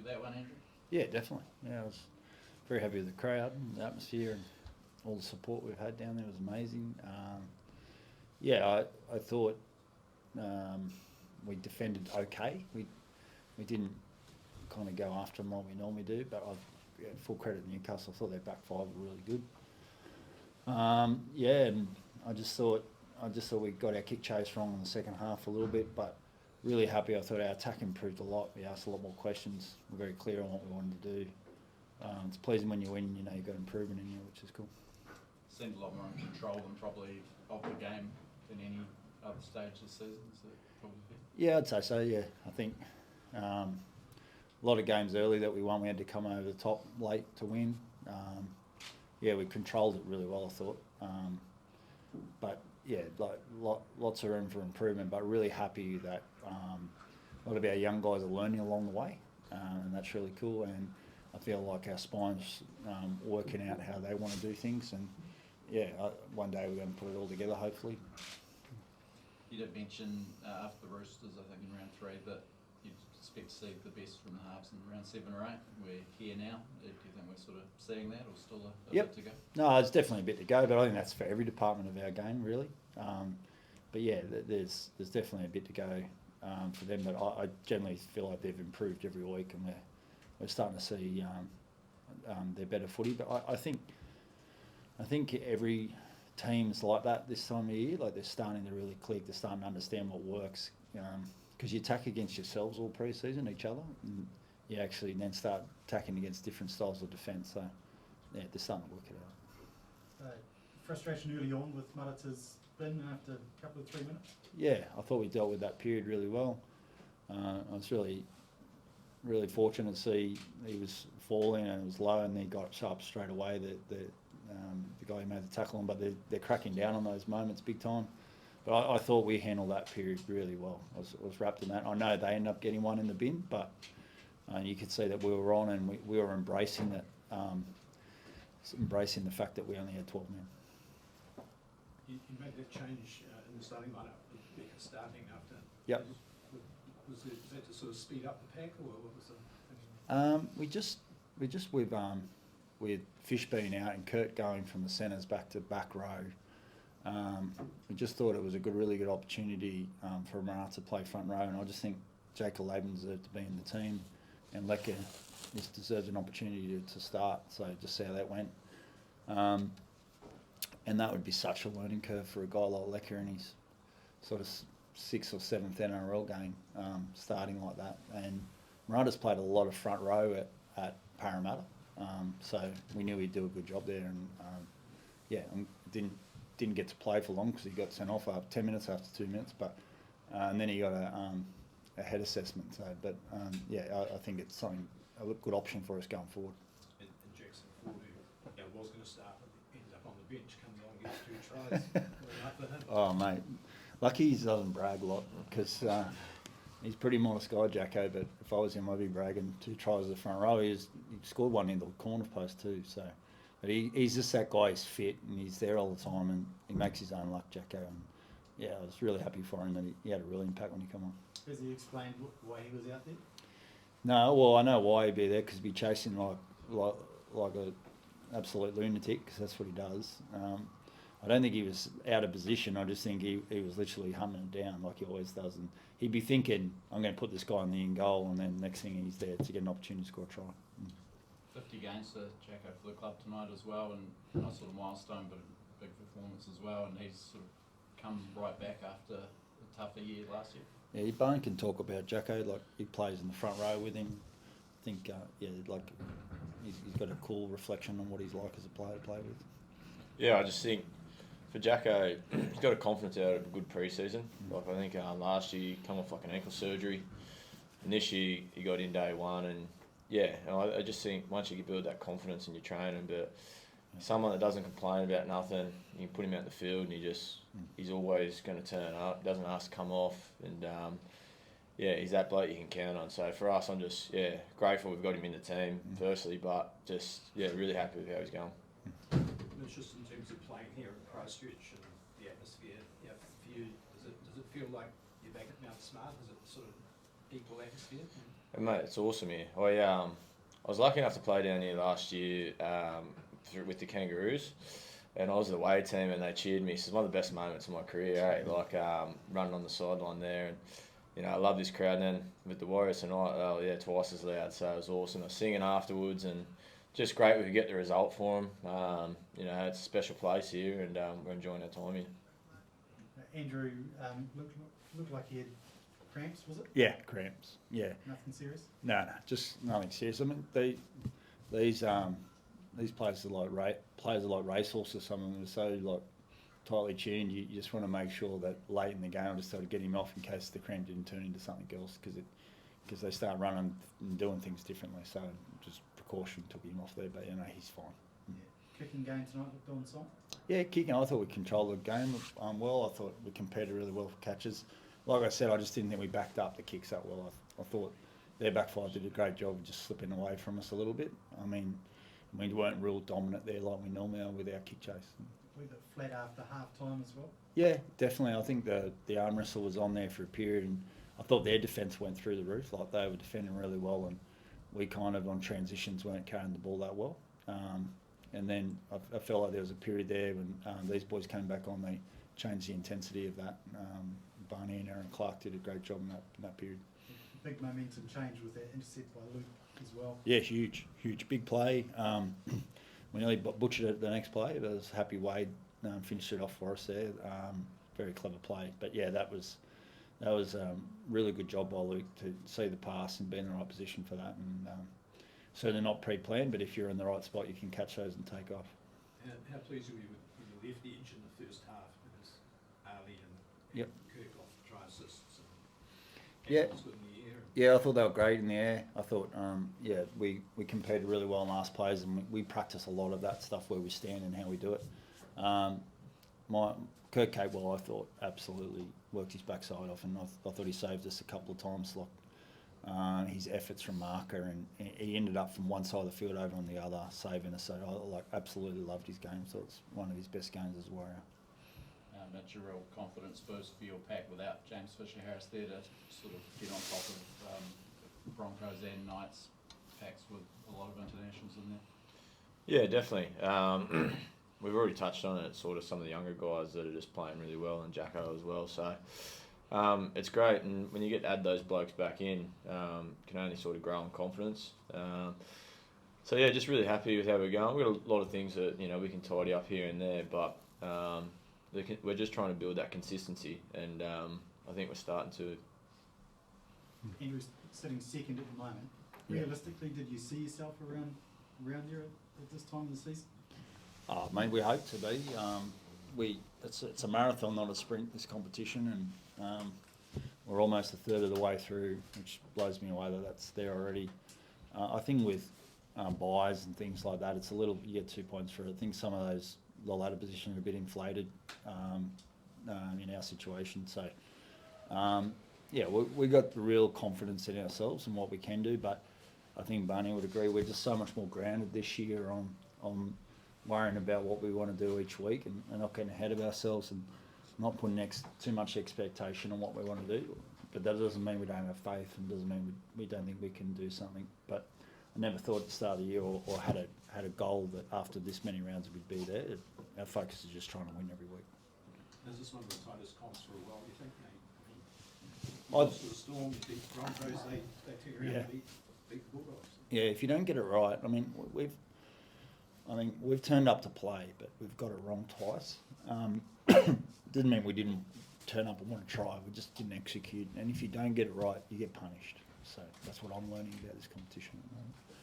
with that one, Andrew? Yeah, definitely. Yeah, I was very happy with the crowd and the atmosphere and all the support we've had down there was amazing. I thought we defended okay. We didn't kind of go after them like we normally do, but full credit to Newcastle. I thought their back five were really good. And I just thought we got our kick chase wrong in the second half a little bit, but really happy. I thought our attack improved a lot. We asked a lot more questions. We're very clear on what we wanted to do. It's pleasing when you win, you know you've got improvement in you, which is cool. Seemed a lot more in control than probably of the game than any other stage this season. Is it probably fair? Yeah, I'd say so. Yeah, I think a lot of games early that we won, we had to come over the top late to win. We controlled it really well, I thought. But yeah, lots of room for improvement. But really happy that a lot of our young guys are learning along the way, and that's really cool. And I feel like our spine's working out how they want to do things, and one day we're going to put it all together, hopefully. You did mention after the Roosters, I think in round 3, that you'd expect to see the best from the halves in round 7 or 8. We're here now. Do you think we're sort of seeing that, or still a bit to go? No, there's definitely a bit to go, but I think that's for every department of our game, really. But yeah, there's definitely a bit to go for them. But I generally feel like they've improved every week, and we're starting to see their better footy. But I think every team's like that this time of year. Like they're starting to really click. They're starting to understand what works. Because you attack against yourselves all pre-season, each other, and you actually then start attacking against different styles of defence. So yeah, they're starting to work it out. Frustration early on with Marata's bin after a couple of 3 minutes? Yeah, I thought we dealt with that period really well. I was really fortunate to see he was falling and it was low, and he got up straight away. The guy who made the tackle on, but they're cracking down on those moments big time. But I thought we handled that period really well. I was wrapped in that. I know they ended up getting one in the bin, but you could see that we were on, and we were embracing that, embracing the fact that we only had 12 men. You made that change in the starting lineup with Becca starting after. Yep. Was that to sort of speed up the pack, or what was the thinking? With Fish being out and Kurt going from the centres back to back row, we just thought it was a really good opportunity for Marata to play front row, and I just think Jacob Laban deserved to be in the team, and Lecker just deserves an opportunity to start. So just see how that went. And that would be such a learning curve for a guy like Lecker in his sort of 6th or 7th NRL game, starting like that. And Marata's played a lot of front row at Parramatta, so we knew he'd do a good job there. And didn't get to play for long because he got sent off after 10 minutes after 2 minutes, but and then he got a head assessment. So, but I think it's a good option for us going forward. And Jackson Ford, who was going to start, but ended up on the bench, comes on and gets 2 tries. Oh mate, lucky he doesn't brag a lot, because he's a pretty modest guy, Jacko. But if I was him, I'd be bragging. 2 tries at the front row. He scored one in the corner post too. So. But he's just that guy. He's fit and he's there all the time, and he makes his own luck, Jacko. And yeah, I was really happy for him that he had a real impact when he came on. Has he explained why he was out there? No, well I know why he'd be there, because he'd be chasing like a absolute lunatic, because that's what he does. I don't think he was out of position. I just think he was literally hunting it down like he always does, and he'd be thinking, I'm going to put this guy in the in goal, and then next thing he's there to get an opportunity to score a try. 50 games for Jacko for the club tonight as well, and nice little milestone, but a big performance as well, and he's sort of come right back after a tougher year last year. Yeah, Bone can talk about Jacko, like he plays in the front row with him. I think, he's got a cool reflection on what he's like as a player to play with. Yeah, I just think for Jacko, he's got a confidence out of a good pre-season. Like I think last year he come off like an ankle surgery, and this year he got in day one, and yeah, I just think once you build that confidence in your training, but someone that doesn't complain about nothing, you can put him out in the field and he's always going to turn up, doesn't ask to come off, and he's that bloke you can count on. So for us, I'm just grateful we've got him in the team firstly, but just really happy with how he's going. It's just in terms of playing here at Christchurch and the atmosphere, for you, does it feel like you're back at Mount Smart? Is it sort of equal atmosphere? Mate, it's awesome here. I was lucky enough to play down here last year with the Kangaroos, and I was the away team, and they cheered me. So it's one of the best moments of my career, eh? Like running on the sideline there, and you know I love this crowd. And then with the Warriors tonight, twice as loud. So it was awesome. I was singing afterwards, and just great we could get the result for them. You know, it's a special place here, and we're enjoying our time here. Andrew looked like he had cramps, was it? Yeah, cramps. Yeah. Nothing serious? No, just nothing serious. I mean, these players are like racehorses. Some of them are so like tightly tuned. You just want to make sure that late in the game, just sort of get him off in case the cramp didn't turn into something else, because they start running and doing things differently. So just precaution, took him off there, but you know he's fine. Yeah. Kicking game tonight with Don Song? Yeah, kicking. I thought we controlled the game well. I thought we competed really well for catches. Like I said, I just didn't think we backed up the kicks up well. I thought their back five did a great job of just slipping away from us a little bit. I mean, we weren't real dominant there like we normally are with our kick chase. We got flat after half time as well. Yeah, definitely. I think the arm wrestle was on there for a period, and I thought their defence went through the roof. Like they were defending really well, and we kind of on transitions weren't carrying the ball that well. And then I felt like there was a period there when these boys came back on. They changed the intensity of that. Barney and Aaron Clark did a great job in that period. Big momentum change with that intercept by Luke as well. Yeah, huge, big play. We nearly butchered it the next play, but I was happy Wade finished it off for us there. Very clever play. But yeah, that was really good job by Luke to see the pass and be in the right position for that. And certainly not pre-planned, but if you're in the right spot, you can catch those and take off. How pleased were you with the left edge in the first half? Because Ali and Yep. Kirkhoff try assists. Yeah. It was good in the air. Yeah, I thought they were great in the air. I thought, we competed really well in last plays, and we practice a lot of that stuff where we stand and how we do it. Kirk Capewell, I thought, absolutely worked his backside off, and I thought he saved us a couple of times. Like his efforts from marker, and he ended up from one side of the field over on the other, saving us. So I absolutely loved his game. So it's one of his best games as a Warrior. That's a real confidence boost for your pack without James Fisher-Harris there to sort of get on top of Broncos and Knights packs with a lot of internationals in there. Yeah, definitely. We've already touched on it. Sort of some of the younger guys that are just playing really well, and Jacko as well. So it's great, and when you get to add those blokes back in, can only sort of grow in confidence. So yeah, just really happy with how we're going. We've got a lot of things that we can tidy up here and there, but we're just trying to build that consistency, and I think we're starting to. Andrew's sitting second at the moment. Yeah. Realistically, did you see yourself around here at this time of the season? Oh, mate, we hope to be. It's a marathon, not a sprint, this competition, and we're almost a third of the way through, which blows me away that that's there already. I think with buys and things like that, it's a little, you get 2 points for it. I think some of those, the ladder positions are a bit inflated in our situation. So, we got the real confidence in ourselves and what we can do, but I think Barney would agree, we're just so much more grounded this year on worrying about what we want to do each week and not getting ahead of ourselves and not putting too much expectation on what we want to do. But that doesn't mean we don't have faith, and doesn't mean we don't think we can do something. But I never thought at the start of the year or had a goal that after this many rounds we'd be there. Our focus is just trying to win every week. Is this one of the tightest comps for a while, do you think? I'd- You lost to the Storm, you beat the Broncos, they took around and beat the Bulldogs. Yeah, if you don't get it right, I mean, we've turned up to play, but we've got it wrong twice. Didn't mean we didn't turn up and want to try. We just didn't execute. And if you don't get it right, you get punished. So that's what I'm learning about this competition at the moment.